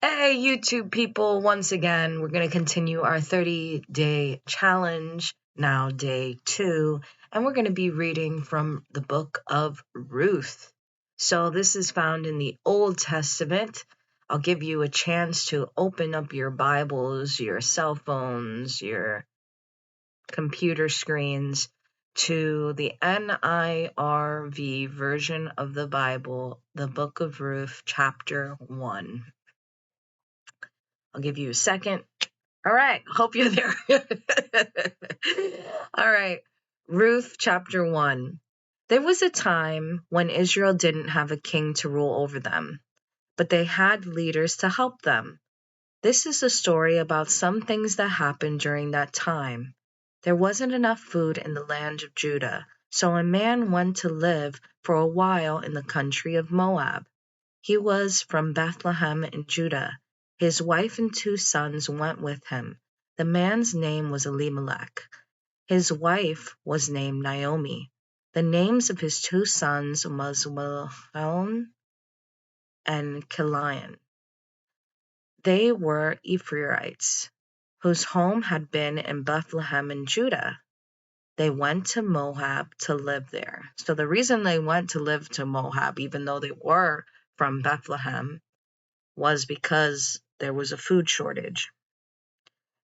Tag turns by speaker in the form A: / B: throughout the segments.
A: Hey, YouTube people, once again, we're going to continue our 30-day challenge, now day 2, and we're going to be reading from the book of Ruth. So this is found in the Old Testament. I'll give you a chance to open up your Bibles, your cell phones, your computer screens to the NIRV version of the Bible, the book of Ruth, chapter 1. I'll give you a second. All right, hope you're there. All right, Ruth chapter 1. There was a time when Israel didn't have a king to rule over them, but they had leaders to help them. This is a story about some things that happened during that time. There wasn't enough food in the land of Judah, so a man went to live for a while in the country of Moab. He was from Bethlehem in Judah. His wife and 2 sons went with him. The man's name was Elimelech. His wife was named Naomi. The names of his 2 sons was Mahlon and Chilion. They were Ephraimites, whose home had been in Bethlehem in Judah. They went to Moab to live there. So the reason they went to live to Moab, even though they were from Bethlehem, was because there was a food shortage.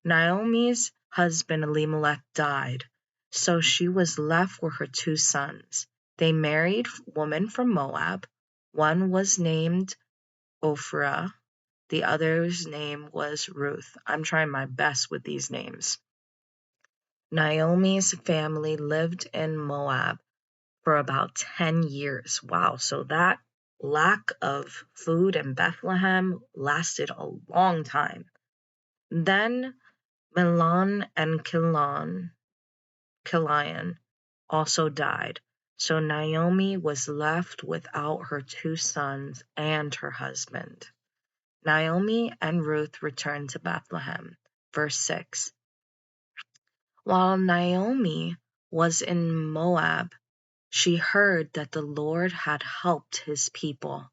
A: Naomi's husband Elimelech died, so she was left with her 2 sons. They married women from Moab. One was named Ophrah, the other's name was Ruth. I'm trying my best with these names. Naomi's family lived in Moab for about 10 years. Wow, so that lack of food in Bethlehem lasted a long time. Then Mahlon and Chilion also died, so Naomi was left without her 2 sons and her husband. Naomi and Ruth returned to Bethlehem. Verse 6. While Naomi was in Moab, she heard that the Lord had helped his people.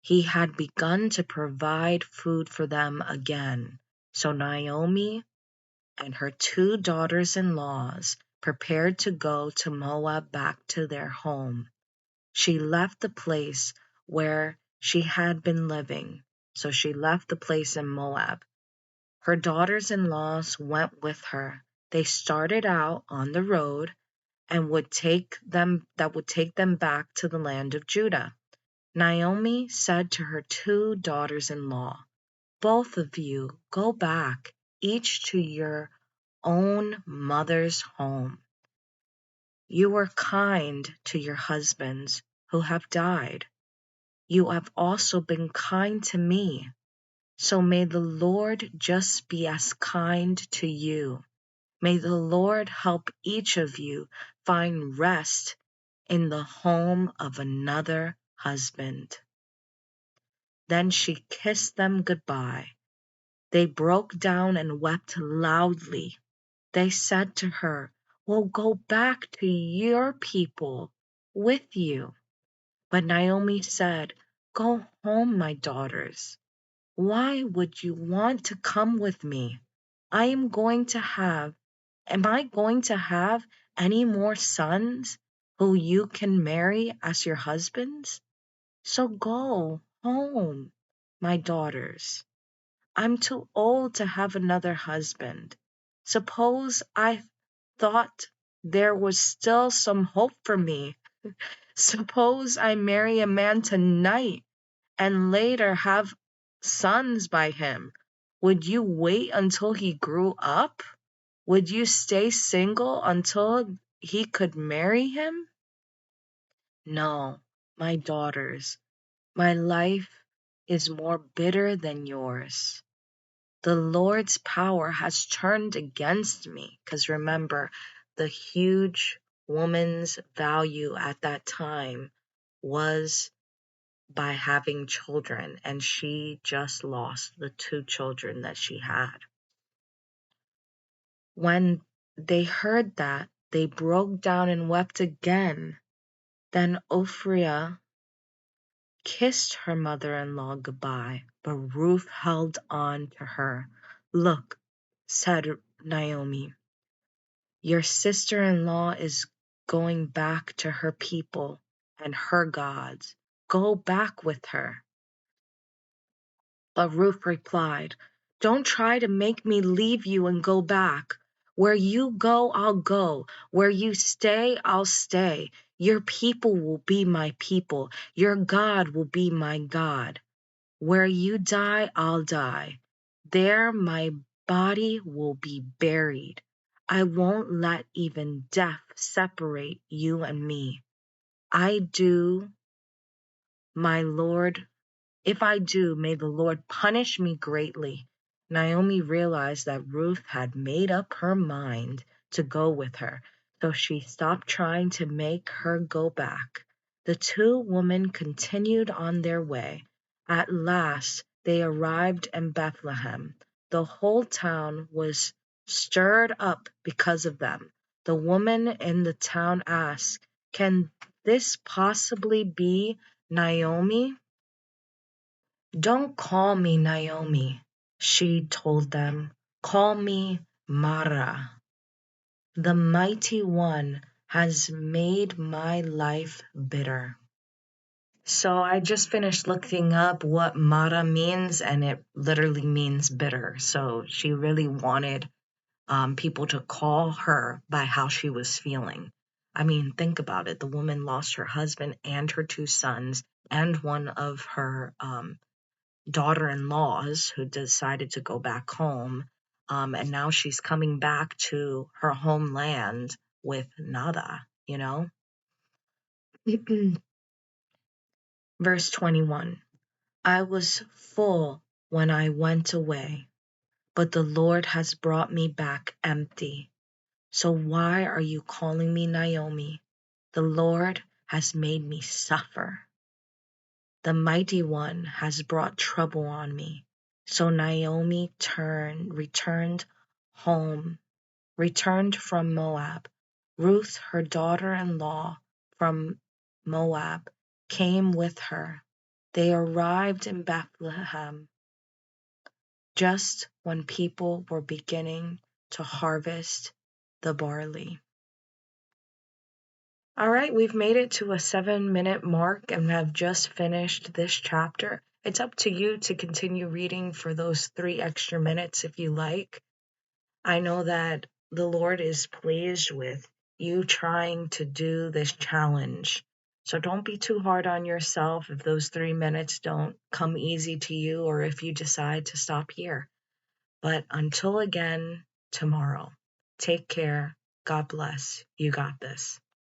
A: He had begun to provide food for them again. So Naomi and her 2 daughters-in-laws prepared to go to Moab back to their home. She left the place where she had been living. So she left the place in Moab. Her daughters-in-laws went with her. They started out on the road and would take them back to the land of Judah. Naomi said to her 2 daughters-in-law, "Both of you go back, each to your own mother's home. You were kind to your husbands who have died. You have also been kind to me. So may the Lord just be as kind to you. May the Lord help each of you find rest in the home of another husband." Then she kissed them goodbye. They broke down and wept loudly. They said to her, "We'll go back to your people with you." But Naomi said, "Go home, my daughters. Why would you want to come with me? Am I going to have any more sons who you can marry as your husbands? So go home, my daughters. I'm too old to have another husband. Suppose I thought there was still some hope for me. Suppose I marry a man tonight and later have sons by him. Would you wait until he grew up? Would you stay single until he could marry him? No, my daughters, my life is more bitter than yours. The Lord's power has turned against me." Because remember, the huge woman's value at that time was by having children, and she just lost the 2 children that she had. When they heard that, they broke down and wept again. Then Ophrah kissed her mother-in-law goodbye, but Ruth held on to her. "Look," said Naomi, "your sister-in-law is going back to her people and her gods. Go back with her." But Ruth replied, "Don't try to make me leave you and go back. Where you go, I'll go. Where you stay, I'll stay. Your people will be my people. Your God will be my God. Where you die, I'll die. There my body will be buried. I won't let even death separate you and me. I do, my Lord If I do, may the Lord punish me greatly." Naomi realized that Ruth had made up her mind to go with her, so she stopped trying to make her go back. The two women continued on their way. At last, they arrived in Bethlehem. The whole town was stirred up because of them. The woman in the town asked, "Can this possibly be Naomi?" "Don't call me Naomi," she told them. "Call me Mara. The Mighty One has made my life bitter." So I just finished looking up what Mara means, and it literally means bitter. So she really wanted people to call her by how she was feeling. I mean, think about it. The woman lost her husband and her two sons and one of her daughter-in-laws who decided to go back home, and now she's coming back to her homeland with nada, Verse 21. "I was full when I went away, but the Lord has brought me back empty. So why are you calling me Naomi? The Lord has made me suffer. The Mighty One has brought trouble on me." So Naomi returned from Moab. Ruth, her daughter-in-law from Moab, came with her. They arrived in Bethlehem just when people were beginning to harvest the barley. All right, we've made it to a 7-minute mark and have just finished this chapter. It's up to you to continue reading for those 3 extra minutes if you like. I know that the Lord is pleased with you trying to do this challenge. So don't be too hard on yourself if those 3 minutes don't come easy to you or if you decide to stop here. But until again tomorrow, take care. God bless. You got this.